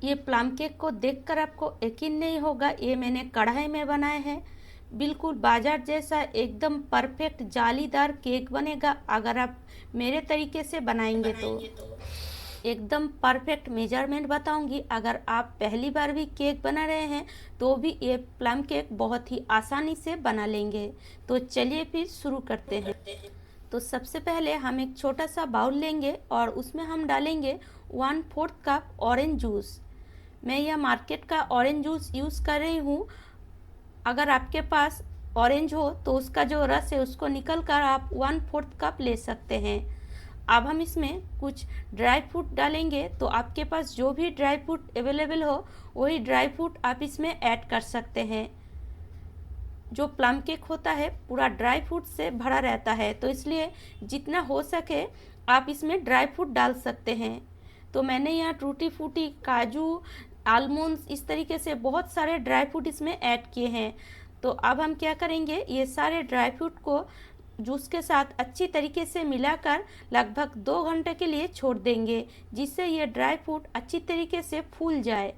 ये plum cake को देखकर आपको यकीन नहीं होगा, ये मैंने कढ़ाई में बनाए हैं। बिल्कुल बाजार जैसा एकदम परफेक्ट जालीदार केक बनेगा अगर आप मेरे तरीके से बनाएंगे तो। एकदम परफेक्ट मेजरमेंट बताऊंगी। अगर आप पहली बार भी केक बना रहे हैं तो भी ये प्लम केक बहुत ही आसानी से बना लेंगे। तो चलिए फिर शुरू करते हैं। तो सबसे पहले हम एक छोटा सा बाउल लेंगे और उसमें हम डालेंगे 1/4 कप ऑरेंज जूस। मैं यह मार्केट का ऑरेंज जूस यूज़ कर रही हूँ। अगर आपके पास ऑरेंज हो तो उसका जो रस है उसको निकल कर आप 1/4 कप ले सकते हैं। अब हम इसमें कुछ ड्राई फ्रूट डालेंगे, तो आपके पास जो भी ड्राई फ्रूट अवेलेबल हो वही ड्राई फ्रूट आप इसमें ऐड कर सकते हैं। जो प्लम केक होता है पूरा ड्राई फ्रूट से भरा रहता है, तो इसलिए जितना हो सके आप इसमें ड्राई फ्रूट डाल सकते हैं। तो मैंने यहाँ टूटी फ्रूटी, काजू, आलमंड्स, इस तरीके से बहुत सारे ड्राई फ्रूट इसमें ऐड किए हैं। तो अब हम क्या करेंगे, ये सारे ड्राई फ्रूट को जूस के साथ अच्छी तरीके से मिलाकर लगभग 2 घंटे के लिए छोड़ देंगे, जिससे ये ड्राई फ्रूट अच्छी तरीके से फूल जाए।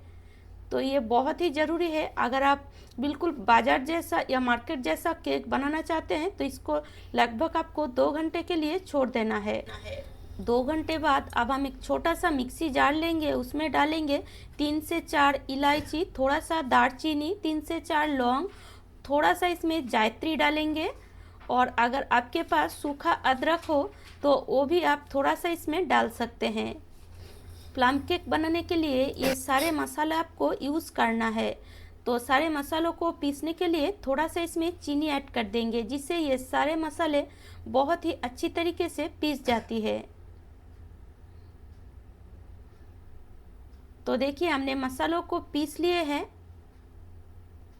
तो ये बहुत ही ज़रूरी है। अगर आप बिल्कुल बाजार जैसा या मार्केट जैसा केक बनाना चाहते हैं तो इसको लगभग आपको 2 घंटे के लिए छोड़ देना है। 2 घंटे बाद अब हम एक छोटा सा मिक्सी जार लेंगे, उसमें डालेंगे 3 से 4 इलायची, थोड़ा सा दालचीनी, 3 से 4 लौंग, थोड़ा सा इसमें जायत्री डालेंगे। और अगर आपके पास सूखा अदरक हो तो वो भी आप थोड़ा सा इसमें डाल सकते हैं। प्लम केक बनाने के लिए ये सारे मसाले आपको यूज़ करना है। तो सारे मसालों को पीसने के लिए थोड़ा सा इसमें चीनी ऐड कर देंगे, जिससे ये सारे मसाले बहुत ही अच्छी तरीके से पीस जाती है। तो देखिए हमने मसालों को पीस लिए हैं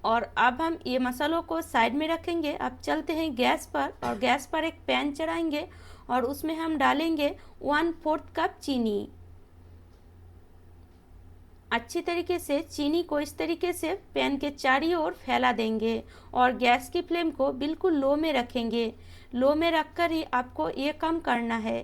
और अब हम ये मसालों को साइड में रखेंगे। अब चलते हैं गैस पर और गैस पर एक पैन चढ़ाएंगे और उसमें हम डालेंगे 1/4 कप चीनी। अच्छी तरीके से चीनी को इस तरीके से पैन के चारों ओर फैला देंगे और गैस की फ्लेम को बिल्कुल लो में रखेंगे। लो में रखकर ही आपको ये काम करना है,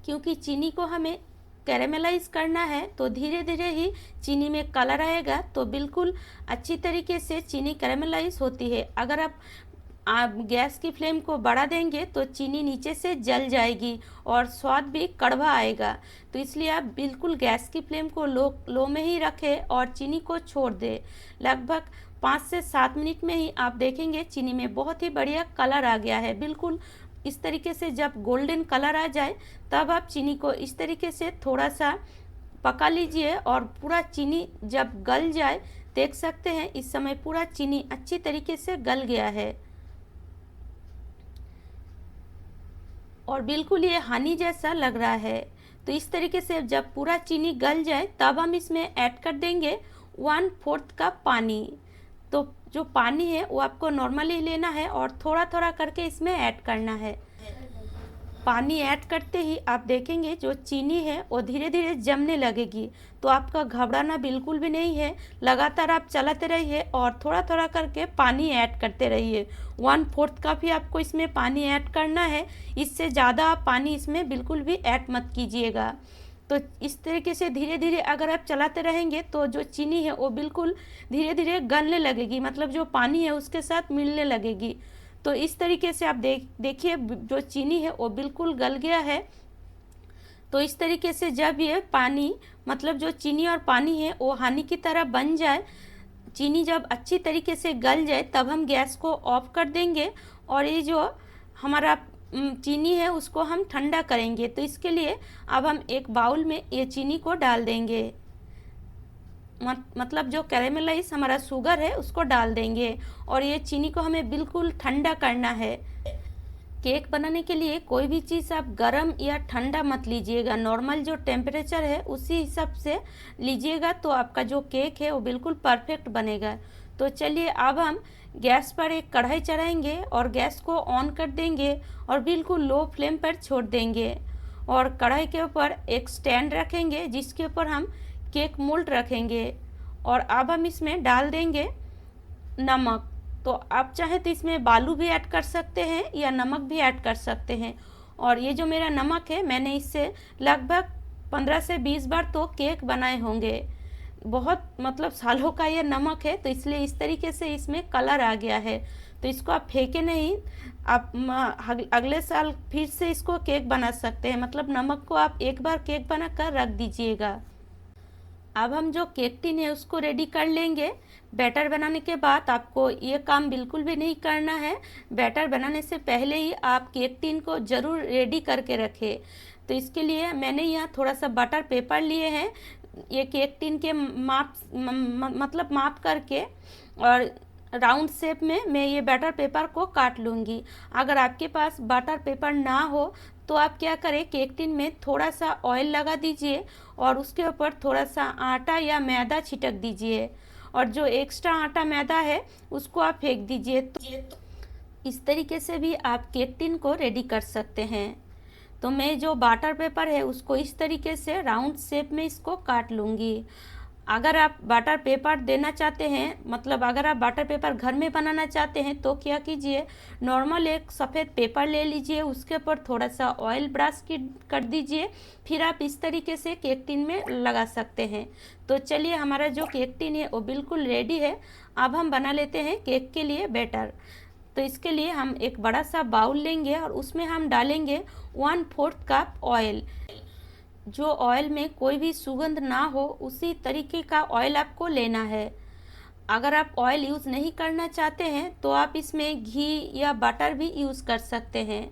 क्योंकि चीनी को हमें कैरेमलाइज करना है। तो धीरे धीरे ही चीनी में कलर आएगा, तो बिल्कुल अच्छी तरीके से चीनी कैरेमलाइज होती है। अगर आप गैस की फ्लेम को बढ़ा देंगे तो चीनी नीचे से जल जाएगी और स्वाद भी कड़वा आएगा। तो इसलिए आप बिल्कुल गैस की फ्लेम को लो में ही रखें और चीनी को छोड़ दें। लगभग 5 से 7 मिनट में ही आप देखेंगे चीनी में बहुत ही बढ़िया कलर आ गया है। बिल्कुल इस तरीके से जब गोल्डन कलर आ जाए तब आप चीनी को इस तरीके से थोड़ा सा पका लीजिए और पूरा चीनी जब गल जाए, देख सकते हैं इस समय पूरा चीनी अच्छी तरीके से गल गया है और बिल्कुल ये हनी जैसा लग रहा है। तो इस तरीके से जब पूरा चीनी गल जाए तब हम इसमें ऐड कर देंगे 1/4 कप पानी। तो जो पानी है वो आपको नॉर्मली लेना है और थोड़ा थोड़ा करके इसमें ऐड करना है। पानी ऐड करते ही आप देखेंगे जो चीनी है वो धीरे धीरे जमने लगेगी। तो आपका घबराना बिल्कुल भी नहीं है, लगातार आप चलाते रहिए और थोड़ा थोड़ा करके पानी ऐड करते रहिए। 1/4 कप ही आपको इसमें पानी ऐड करना है, इससे ज़्यादा आप पानी इसमें बिल्कुल भी ऐड मत कीजिएगा। तो इस तरीके से धीरे धीरे अगर आप चलाते रहेंगे तो जो चीनी है वो बिल्कुल धीरे धीरे गलने लगेगी, मतलब जो पानी है उसके साथ मिलने लगेगी। तो इस तरीके से आप देखिए जो चीनी है वो बिल्कुल गल गया है। तो इस तरीके से जब ये पानी, मतलब जो चीनी और पानी है वो हनी की तरह बन जाए, चीनी जब अच्छी तरीके से गल जाए तब हम गैस को ऑफ कर देंगे और ये जो हमारा चीनी है उसको हम ठंडा करेंगे। तो इसके लिए अब हम एक बाउल में ये चीनी को डाल देंगे, मतलब जो कैरेमलाइज हमारा शुगर है उसको डाल देंगे और ये चीनी को हमें बिल्कुल ठंडा करना है। केक बनाने के लिए कोई भी चीज़ आप गरम या ठंडा मत लीजिएगा, नॉर्मल जो टेम्परेचर है उसी हिसाब से लीजिएगा, तो आपका जो केक है वो बिल्कुल परफेक्ट बनेगा। तो चलिए अब हम गैस पर एक कढ़ाई चढ़ाएंगे और गैस को ऑन कर देंगे और बिल्कुल लो फ्लेम पर छोड़ देंगे और कढ़ाई के ऊपर एक स्टैंड रखेंगे जिसके ऊपर हम केक मोल्ड रखेंगे और अब हम इसमें डाल देंगे नमक। तो आप चाहे तो इसमें बालू भी ऐड कर सकते हैं या नमक भी ऐड कर सकते हैं। और ये जो मेरा नमक है मैंने इससे लगभग 15 से 20 बार तो केक बनाए होंगे। बहुत मतलब सालों का ये नमक है, तो इसलिए इस तरीके से इसमें कलर आ गया है। तो इसको आप फेंके नहीं, आप अगले साल फिर से इसको केक बना सकते हैं। मतलब नमक को आप एक बार केक बना कर रख दीजिएगा। अब हम जो केक टिन है उसको रेडी कर लेंगे। बैटर बनाने के बाद आपको ये काम बिल्कुल भी नहीं करना है। बैटर बनाने से पहले ही आप केक टिन को ज़रूर रेडी करके रखें। तो इसके लिए मैंने यहाँ थोड़ा सा बटर पेपर लिए हैं। ये केक टिन के मतलब माप करके और राउंड शेप में मैं ये बटर पेपर को काट लूँगी। अगर आपके पास बटर पेपर ना हो तो आप क्या करें, केक टिन में थोड़ा सा ऑयल लगा दीजिए और उसके ऊपर थोड़ा सा आटा या मैदा छिटक दीजिए, और जो एक्स्ट्रा आटा मैदा है उसको आप फेंक दीजिए। तो इस तरीके से भी आप केक टिन को रेडी कर सकते हैं। तो मैं जो बटर पेपर है उसको इस तरीके से राउंड शेप में इसको काट लूँगी। अगर आप बटर पेपर देना चाहते हैं, मतलब अगर आप बटर पेपर घर में बनाना चाहते हैं तो क्या कीजिए, नॉर्मल एक सफ़ेद पेपर ले लीजिए, उसके ऊपर थोड़ा सा ऑयल ब्रश की कर दीजिए, फिर आप इस तरीके से केक टिन में लगा सकते हैं। तो चलिए, हमारा जो केक टिन है वो बिल्कुल रेडी है। अब हम बना लेते हैं केक के लिए बैटर। तो इसके लिए हम एक बड़ा सा बाउल लेंगे और उसमें हम डालेंगे 1/4 कप ऑयल। जो ऑयल में कोई भी सुगंध ना हो उसी तरीके का ऑयल आपको लेना है। अगर आप ऑयल यूज़ नहीं करना चाहते हैं तो आप इसमें घी या बटर भी यूज़ कर सकते हैं।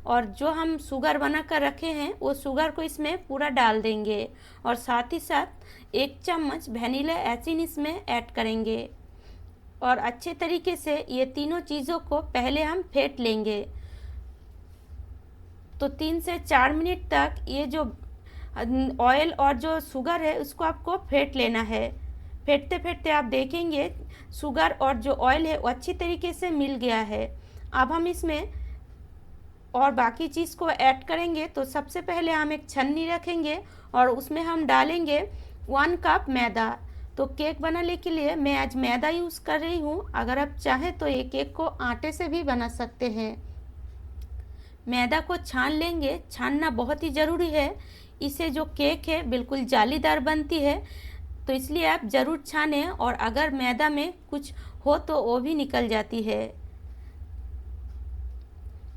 और जो हम शुगर बना कर रखे हैं वो शुगर को इसमें पूरा डाल देंगे, और साथ ही साथ 1 चम्मच वनीला एसेंस इसमें ऐड करेंगे। और अच्छे तरीके से ये तीनों चीज़ों को पहले हम फेंट लेंगे। तो 3 से 4 मिनट तक ये जो ऑयल और जो शुगर है उसको आपको फेंट लेना है। फेंटते फेंटते आप देखेंगे शुगर और जो ऑयल है वो अच्छी तरीके से मिल गया है। अब हम इसमें और बाकी चीज़ को ऐड करेंगे। तो सबसे पहले हम एक छन्नी रखेंगे और उसमें हम डालेंगे 1 कप मैदा। तो केक बनाने के लिए मैं आज मैदा यूज़ कर रही हूँ। अगर आप चाहें तो ये केक को आटे से भी बना सकते हैं। मैदा को छान लेंगे, छानना बहुत ही ज़रूरी है। इससे जो केक है बिल्कुल जालीदार बनती है, तो इसलिए आप ज़रूर छानें, और अगर मैदा में कुछ हो तो वो भी निकल जाती है।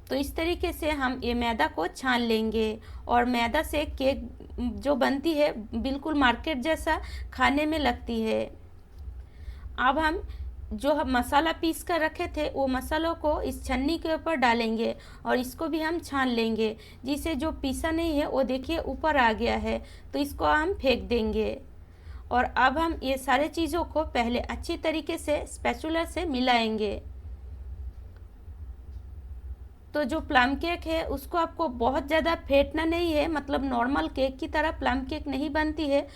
तो इस तरीके से हम ये मैदा को छान लेंगे, और मैदा से केक जो बनती है बिल्कुल मार्केट जैसा खाने में लगती है। अब हम जो हम मसाला पीस कर रखे थे वो मसालों को इस छन्नी के ऊपर डालेंगे और इसको भी हम छान लेंगे, जिसे जो पीसा नहीं है वो देखिए ऊपर आ गया है, तो इसको हम फेंक देंगे। और अब हम ये सारे चीज़ों को पहले अच्छी तरीके से स्पैचुला से मिलाएंगे। तो जो प्लम केक है उसको आपको बहुत ज़्यादा फेंटना नहीं है, मतलब नॉर्मल केक की तरह प्लम केक नहीं बनती है।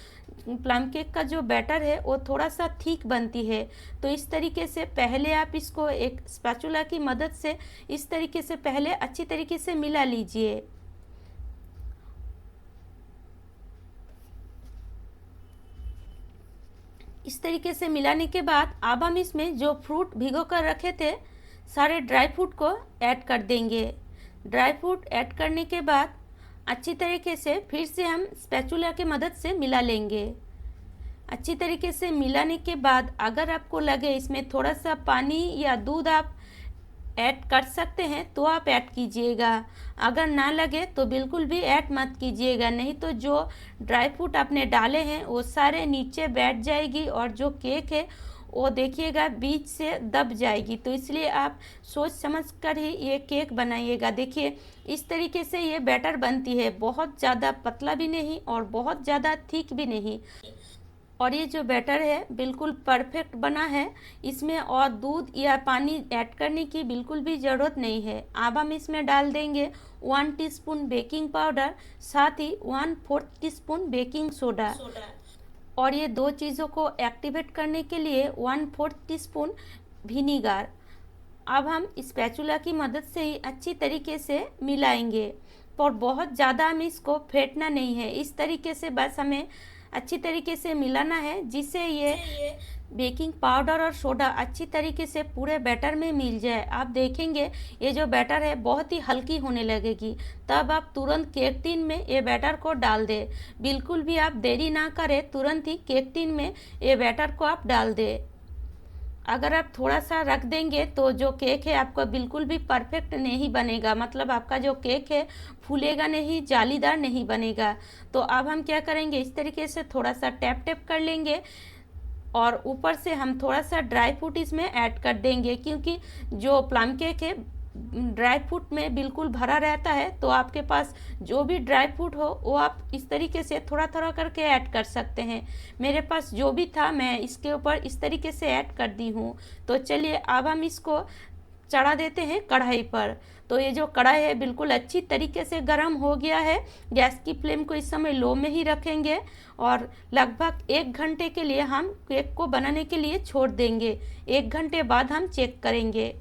प्लम केक का जो बैटर है वो थोड़ा सा थिक बनती है। तो इस तरीके से पहले आप इसको एक स्पैचुला की मदद से इस तरीके से पहले अच्छी तरीके से मिला लीजिए। इस तरीके से मिलाने के बाद अब हम इसमें जो फ्रूट भिगो कर रखे थे सारे ड्राई फ्रूट को ऐड कर देंगे। ड्राई फ्रूट ऐड करने के बाद अच्छी तरीके से फिर से हम स्पैचुला की मदद से मिला लेंगे। अच्छी तरीके से मिलाने के बाद अगर आपको लगे इसमें थोड़ा सा पानी या दूध आप ऐड कर सकते हैं तो आप ऐड कीजिएगा। अगर ना लगे तो बिल्कुल भी ऐड मत कीजिएगा, नहीं तो जो ड्राई फ्रूट आपने डाले हैं वो सारे नीचे बैठ जाएगी और जो केक है वो देखिएगा बीच से दब जाएगी। तो इसलिए आप सोच समझ कर ही ये केक बनाइएगा। देखिए इस तरीके से ये बैटर बनती है, बहुत ज़्यादा पतला भी नहीं और बहुत ज़्यादा थिक भी नहीं। और ये जो बैटर है बिल्कुल परफेक्ट बना है, इसमें और दूध या पानी ऐड करने की बिल्कुल भी ज़रूरत नहीं है। अब हम इसमें डाल देंगे 1 टीस्पून बेकिंग पाउडर, साथ ही 1/4 टीस्पून बेकिंग सोडा, और ये दो चीज़ों को एक्टिवेट करने के लिए 1/4 टीस्पून विनीगर। अब हम स्पैचुला की मदद से ही अच्छी तरीके से मिलाएंगे, और बहुत ज़्यादा हमें इसको फेंटना नहीं है। इस तरीके से बस हमें अच्छी तरीके से मिलाना है, जिससे ये बेकिंग पाउडर और सोडा अच्छी तरीके से पूरे बैटर में मिल जाए। आप देखेंगे ये जो बैटर है बहुत ही हल्की होने लगेगी, तब आप तुरंत केक टिन में ये बैटर को डाल दें। बिल्कुल भी आप देरी ना करें, तुरंत ही केक टिन में ये बैटर को आप डाल दें। अगर आप थोड़ा सा रख देंगे तो जो केक है आपका बिल्कुल भी परफेक्ट नहीं बनेगा, मतलब आपका जो केक है फूलेगा नहीं, जालीदार नहीं बनेगा। तो अब हम क्या करेंगे, इस तरीके से थोड़ा सा टैप टैप कर लेंगे और ऊपर से हम थोड़ा सा ड्राई फ्रूट इसमें ऐड कर देंगे, क्योंकि जो प्लम केक है ड्राई फ्रूट में बिल्कुल भरा रहता है। तो आपके पास जो भी ड्राई फ्रूट हो वो आप इस तरीके से थोड़ा थोड़ा करके ऐड कर सकते हैं। मेरे पास जो भी था मैं इसके ऊपर इस तरीके से ऐड कर दी हूँ। तो चलिए अब हम इसको चढ़ा देते हैं कढ़ाई पर। तो ये जो कढ़ाई है बिल्कुल अच्छी तरीके से गर्म हो गया है। गैस की फ्लेम को इस समय लो में ही रखेंगे और लगभग 1 घंटे के लिए हम केक को बनाने के लिए छोड़ देंगे। 1 घंटे बाद हम चेक करेंगे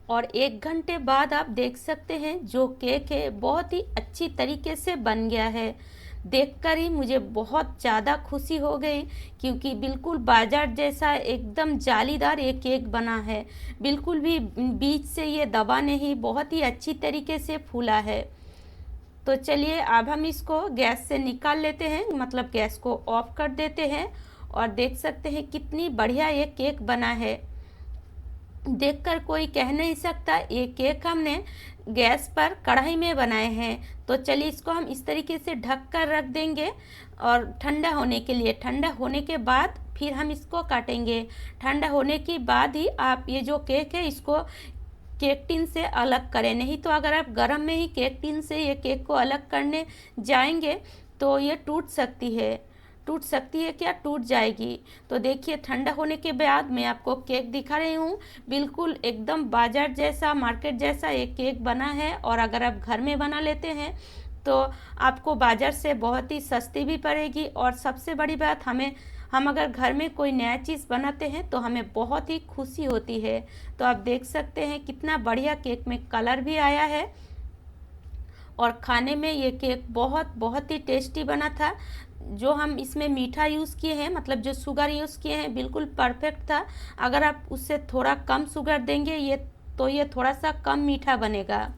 और 1 घंटे बाद आप देख सकते हैं जो केक है बहुत ही अच्छी तरीके से बन गया है। देखकर ही मुझे बहुत ज़्यादा खुशी हो गई, क्योंकि बिल्कुल बाजार जैसा एकदम जालीदार ये केक बना है। बिल्कुल भी बीच से ये दबा नहीं, बहुत ही अच्छी तरीके से फूला है। तो चलिए अब हम इसको गैस से निकाल लेते हैं, मतलब गैस को ऑफ कर देते हैं और देख सकते हैं कितनी बढ़िया ये केक बना है। देखकर कोई कह नहीं सकता ये केक हमने गैस पर कढ़ाई में बनाए हैं। तो चलिए इसको हम इस तरीके से ढक कर रख देंगे और ठंडा होने के लिए। ठंडा होने के बाद फिर हम इसको काटेंगे। ठंडा होने के बाद ही आप ये जो केक है इसको केक टिन से अलग करें, नहीं तो अगर आप गर्म में ही केक टिन से ये केक को अलग करने जाएंगे तो ये टूट सकती है क्या, टूट जाएगी। तो देखिए ठंडा होने के बाद मैं आपको केक दिखा रही हूँ। बिल्कुल एकदम बाजार जैसा, मार्केट जैसा एक केक बना है। और अगर आप घर में बना लेते हैं तो आपको बाजार से बहुत ही सस्ती भी पड़ेगी। और सबसे बड़ी बात, हम अगर घर में कोई नया चीज़ बनाते हैं तो हमें बहुत ही खुशी होती है। तो आप देख सकते हैं कितना बढ़िया केक में कलर भी आया है और खाने में ये केक बहुत ही टेस्टी बना था। जो हम इसमें मीठा यूज़ किए हैं, मतलब जो शुगर यूज़ किए हैं, बिल्कुल परफेक्ट था। अगर आप उससे थोड़ा कम शुगर देंगे ये थोड़ा सा कम मीठा बनेगा।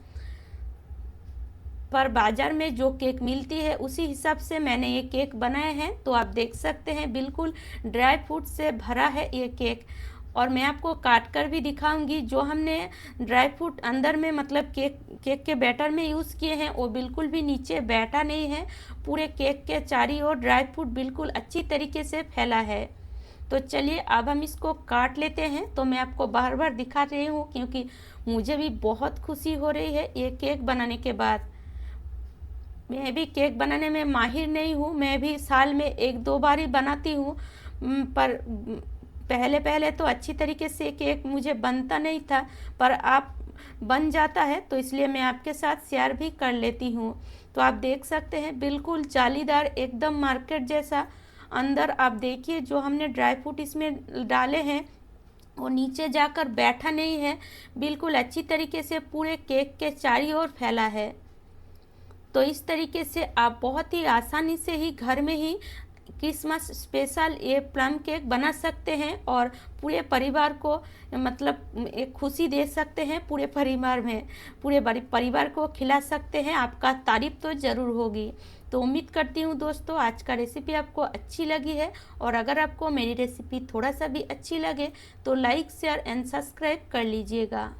पर बाज़ार में जो केक मिलती है उसी हिसाब से मैंने ये केक बनाए हैं। तो आप देख सकते हैं बिल्कुल ड्राई फ्रूट से भरा है ये केक। और मैं आपको काट कर भी दिखाऊंगी। जो हमने ड्राई फ्रूट अंदर में, मतलब केक के बैटर में यूज़ किए हैं, वो बिल्कुल भी नीचे बैठा नहीं है। पूरे केक के चारों ओर ड्राई फ्रूट बिल्कुल अच्छी तरीके से फैला है। तो चलिए अब हम इसको काट लेते हैं। तो मैं आपको बार बार दिखा रही हूँ क्योंकि मुझे भी बहुत खुशी हो रही है ये केक बनाने के बाद। मैं भी केक बनाने में माहिर नहीं हूँ, मैं भी साल में 1-2 बार ही बनाती हूँ। पर पहले तो अच्छी तरीके से केक मुझे बनता नहीं था, पर आप बन जाता है, तो इसलिए मैं आपके साथ शेयर भी कर लेती हूँ। तो आप देख सकते हैं बिल्कुल जालीदार, एकदम मार्केट जैसा। अंदर आप देखिए जो हमने ड्राई फ्रूट इसमें डाले हैं वो नीचे जाकर बैठा नहीं है, बिल्कुल अच्छी तरीके से पूरे केक के चारों ओर फैला है। तो इस तरीके से आप बहुत ही आसानी से ही घर में ही क्रिसमस स्पेशल ये प्लम केक बना सकते हैं और पूरे परिवार को, मतलब एक खुशी दे सकते हैं। पूरे परिवार को खिला सकते हैं। आपका तारीफ तो ज़रूर होगी। तो उम्मीद करती हूँ दोस्तों आज का रेसिपी आपको अच्छी लगी है। और अगर आपको मेरी रेसिपी थोड़ा सा भी अच्छी लगे तो लाइक, शेयर एंड सब्सक्राइब कर लीजिएगा।